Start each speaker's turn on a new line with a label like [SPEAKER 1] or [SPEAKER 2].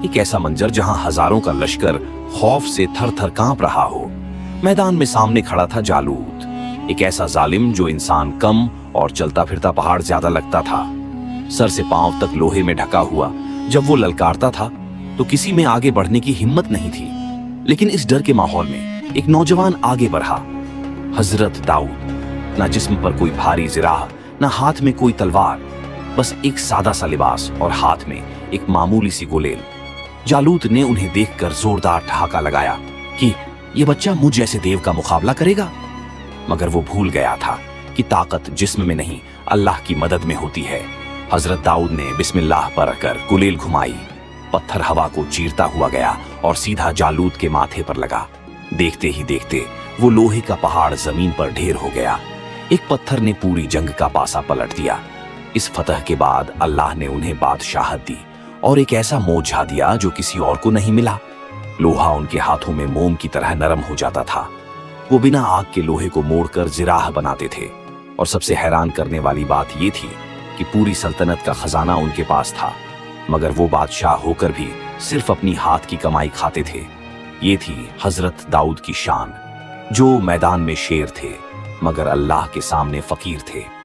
[SPEAKER 1] एक ऐसा मंजर जहां हजारों का लश्कर खौफ से थर थर कांप रहा हो। मैदान में सामने खड़ा था जालूत, एक ऐसा जालिम जो इंसान कम और चलता फिरता पहाड़ ज्यादा लगता था। सर से पांव तक लोहे में ढका हुआ जब वो ललकारता था तो किसी में आगे बढ़ने की हिम्मत नहीं थी। लेकिन इस डर के माहौल में एक नौजवान आगे बढ़ा, हजरत दाऊद। ना जिस्म पर कोई भारी जिराह, ना हाथ में कोई तलवार, बस एक सादा सा लिबास और हाथ में एक मामूली सी गुलेल। जालूत ने उन्हें देखकर जोरदार ठहाका लगाया कि ये बच्चा मुझ जैसे देव का मुकाबला करेगा। मगर वो भूल गया था कि ताकत जिस्म में नहीं, अल्लाह की मदद में होती है। हजरत दाऊद ने बिस्मिल्लाह पढ़कर गुलेल घुमाई। पत्थर हवा को चीरता हुआ गया और सीधा जालूत के माथे पर लगा। देखते ही देखते वो लोहे का पहाड़ जमीन पर ढेर हो गया। एक पत्थर ने पूरी जंग का पासा पलट दिया। इस फतह के बाद अल्लाह ने उन्हें बादशाहत दी और एक ऐसा मोर्चा दिया जो किसी और को नहीं मिला। लोहा उनके हाथों में मोम की तरह नरम हो जाता था। वो बिना आग के लोहे को मोड़कर जिराह बनाते थे। और सबसे हैरान करने वाली बात ये थी कि पूरी सल्तनत का खजाना उनके पास था, मगर वो बादशाह होकर भी सिर्फ अपनी हाथ की कमाई खाते थे। ये थी हजरत दाऊद की शान, जो मैदान में शेर थे मगर अल्लाह के सामने फकीर थे।